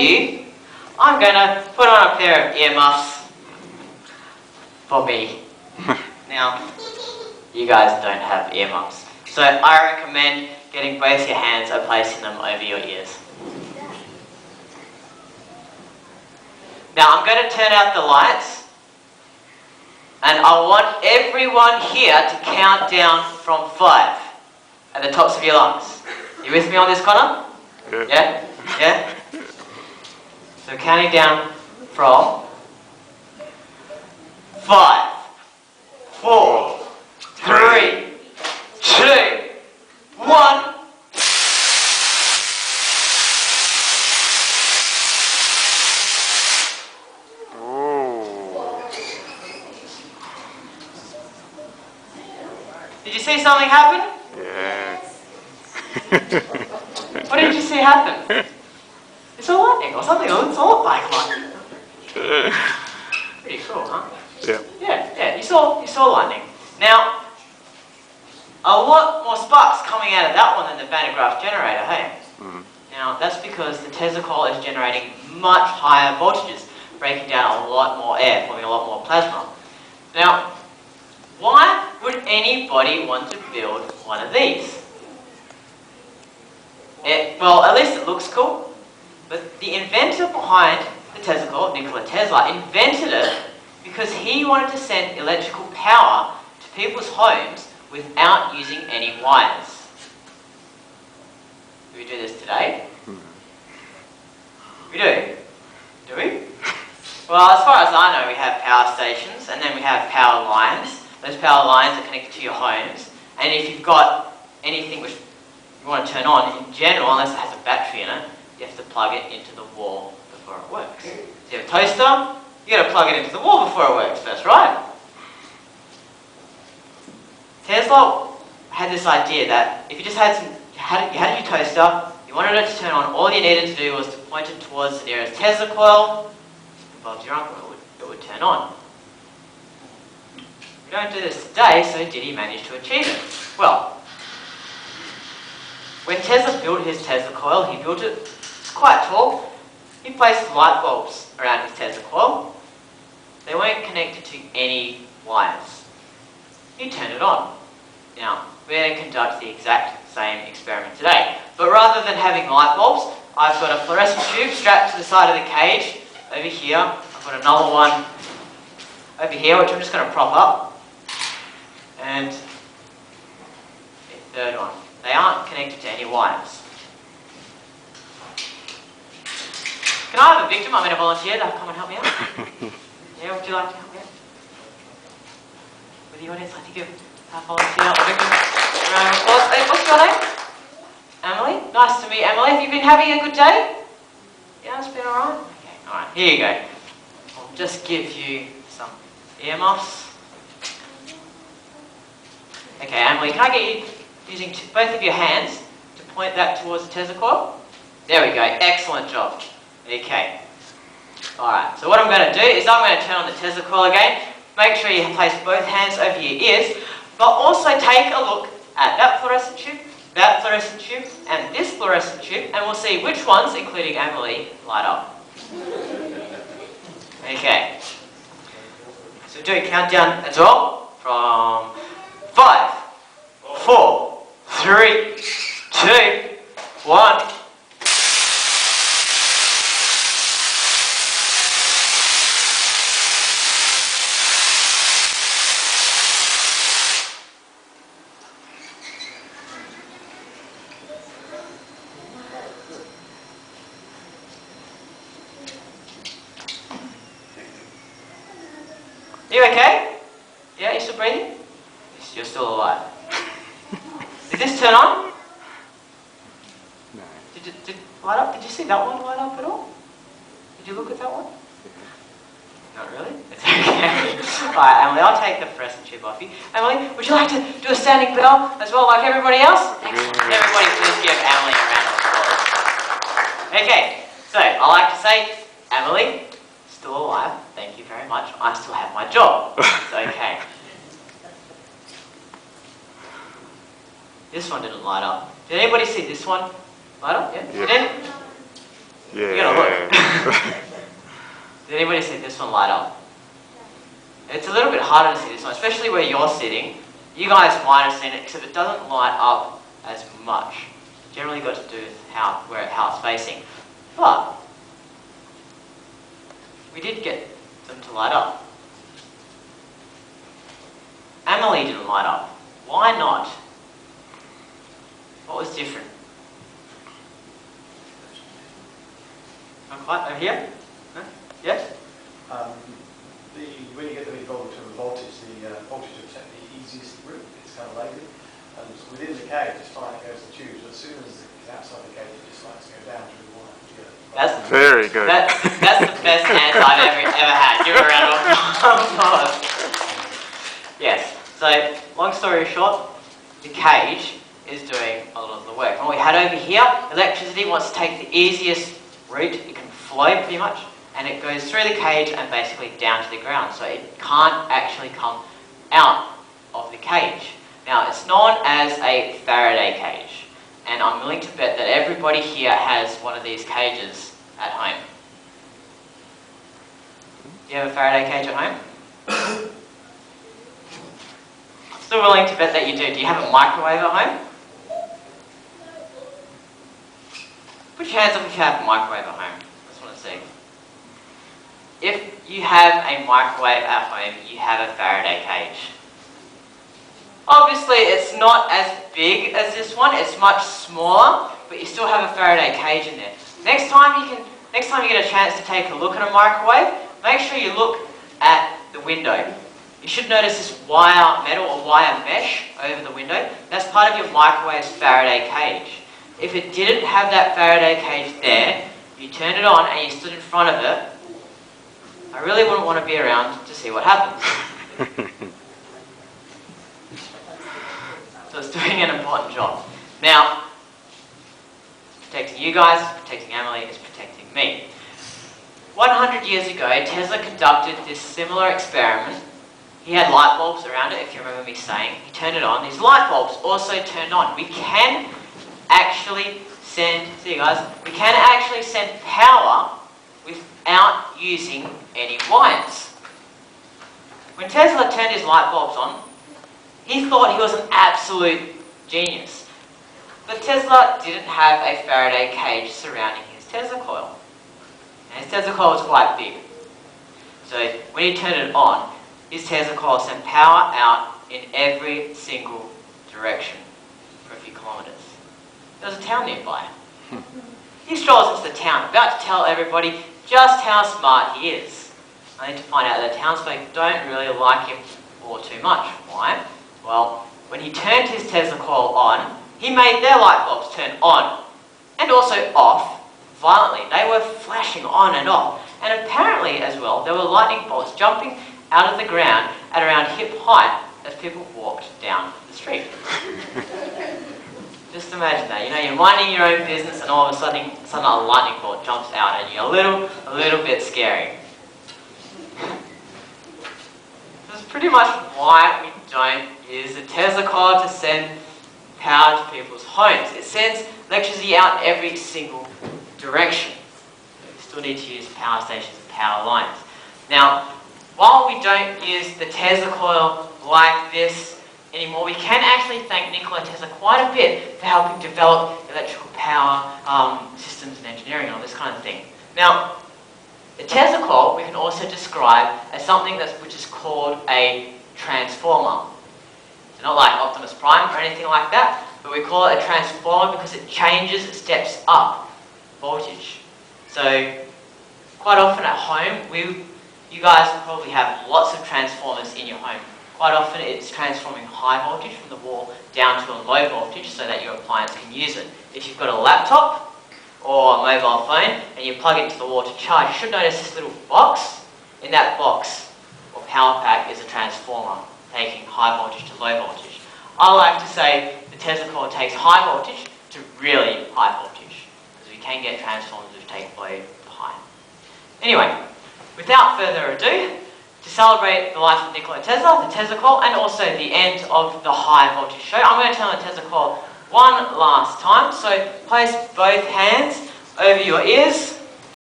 you, I'm going to put on a pair of earmuffs for me. Now, you guys don't have earmuffs. So I recommend getting both your hands and placing them over your ears. Now I'm going to turn out the lights, and I want everyone here to count down from 5 at the tops of your lungs. You with me on this, Connor? Yeah? Yeah? So counting down from 5, 4, 3, 2, 1. Did you see something happen? Yeah. What did you see happen? It's a lightning or something. It's a lot like lightning. Pretty cool, huh? Yeah. Yeah. You saw lightning. Now, a lot more sparks coming out of that one than the Van de Graaff generator, hey? Now, that's because the Tesla coil is generating much higher voltages, breaking down a lot more air, forming a lot more plasma. Now, why would anybody want to build one of these? Well, at least it looks cool, but the inventor behind the Tesla coil, Nikola Tesla, invented it because he wanted to send electrical power to people's homes without using any wires. Do we do this today? We do. Do we? Well, as far as I know, we have power stations, and then we have power lines. Those power lines are connected to your homes, and if you've got anything which you want to turn on, in general, unless it has a battery in it, you have to plug it into the wall before it works. So you have a toaster, you got to plug it into the wall before it works, that's right. Tesla had this idea that if you just had you had your toaster, you wanted it to turn on, all you needed to do was to point it towards the nearest Tesla coil, above your uncle, it would turn on. We don't do this today, so did he manage to achieve it? Well, when Tesla built his Tesla coil, he built it, it's quite tall. He placed light bulbs around his Tesla coil. They weren't connected to any wires. He turned it on. Now, we're going to conduct the exact same experiment today. But rather than having light bulbs, I've got a fluorescent tube strapped to the side of the cage over here. I've got another one over here, which I'm just going to prop up. And the third one. They aren't connected to any wires. Can I have a victim? I mean a volunteer to come and help me out? Yeah, would you like to help me out? Would the audience like to give a volunteer or victim a round of applause? Hey, what's your name? Emily? Nice to meet Emily. Have you been having a good day? Yeah, it's been alright? Okay, alright, here you go. I'll just give you some earmuffs. Okay, Emily, can I get you using both of your hands to point that towards the Tesla coil? There we go, excellent job. Okay. Alright, so what I'm going to do is I'm going to turn on the Tesla coil again. Make sure you place both hands over your ears, but also take a look at that fluorescent tube, and this fluorescent tube, and we'll see which ones, including Emily, light up. Okay. So do a countdown as well, from 5, 4, 3, 2, 1. You okay? Yeah, you still breathing? You're still alive. Did this turn on? No. Did it light up? Did you see that one light up at all? Did you look at that one? Not really? It's okay. Alright, Emily, I'll take the fluorescent tube off you. Emily, would you like to do a standing bell as well, like everybody else? Excellent. Everybody, please give Emily a round of applause. Okay, so I like to say, Emily, still alive. Thank you very much. I still have my job. It's okay. This one didn't light up. Did anybody see this one light up? Yeah? Yeah. You did? Yeah. You gotta look. Did anybody see this one light up? It's a little bit harder to see this one, especially where you're sitting. You guys might have seen it, except it doesn't light up as much. Generally got to do with how it's facing. But we did get them to light up. Amelie didn't light up. Why not? What was different? Not quite. Over here? No? Yes? When you get the big voltage, the voltage will set the easiest route. It's kind of lazy. And within the cage, it's fine, it goes to tubes. But as soon as it's outside the cage, it just likes to go down through the wire. That's Very good. That's the best answer I've ever had. Give a round of applause. Yes. So, long story short, the cage is doing a lot of the work. And what we had over here, electricity wants to take the easiest route. It can flow pretty much, and it goes through the cage and basically down to the ground. So it can't actually come out of the cage. Now, it's known as a Faraday cage, and I'm willing to bet that everybody here has one of these cages at home. Do you have a Faraday cage at home? I'm still willing to bet that you do. Do you have a microwave at home? Put your hands up if you have a microwave at home. I just want to see. If you have a microwave at home, you have a Faraday cage. Obviously, it's not as big as this one. It's much smaller, but you still have a Faraday cage in there. Next time you get a chance to take a look at a microwave, make sure you look at the window. You should notice this metal or wire mesh over the window. That's part of your microwave's Faraday cage. If it didn't have that Faraday cage there, you turned it on and you stood in front of it, I really wouldn't want to be around to see what happens. So it's doing an important job. Now, it's protecting you guys, it's protecting Amelie, it's protecting me. 100 years ago, Tesla conducted this similar experiment. He had light bulbs around it, if you remember me saying. He turned it on. These light bulbs also turned on. We can actually send power without using any wires. When Tesla turned his light bulbs on, he thought he was an absolute genius. But Tesla didn't have a Faraday cage surrounding his Tesla coil. And his Tesla coil was quite big. So when he turned it on, his Tesla coil sent power out in every single direction for a few kilometers. There was a town nearby. He strolls into the town, about to tell everybody just how smart he is. Only to find out that the townsfolk don't really like him all too much. Why? Well, when he turned his Tesla coil on, he made their light bulbs turn on and also off violently. They were flashing on and off. And apparently as well, there were lightning bolts jumping out of the ground at around hip height as people walked down the street. Just imagine that. You know, you're minding your own business and all of a sudden a lightning bolt jumps out at you. A little bit scary. That's pretty much why we don't use the Tesla coil to send power to people's homes. It sends electricity out in every single direction. We still need to use power stations and power lines. Now, while we don't use the Tesla coil like this anymore, we can actually thank Nikola Tesla quite a bit for helping develop electrical power systems and engineering and all this kind of thing. Now, the Tesla coil we can also describe as something which is called a transformer. So not like Optimus Prime or anything like that, but we call it a transformer because it steps up voltage. So quite often at home, you guys probably have lots of transformers in your home. Quite often it's transforming high voltage from the wall down to a low voltage so that your appliance can use it. If you've got a laptop or a mobile phone and you plug it into the wall to charge, you should notice this little box. In that box or power pack is a transformer taking high voltage to low voltage. I like to say the Tesla coil takes high voltage to really high voltage because we can get transformers which take low to high. Anyway, without further ado, to celebrate the life of Nikola Tesla, the Tesla coil, and also the end of the high voltage show, I'm going to turn the Tesla coil one last time. So place both hands over your ears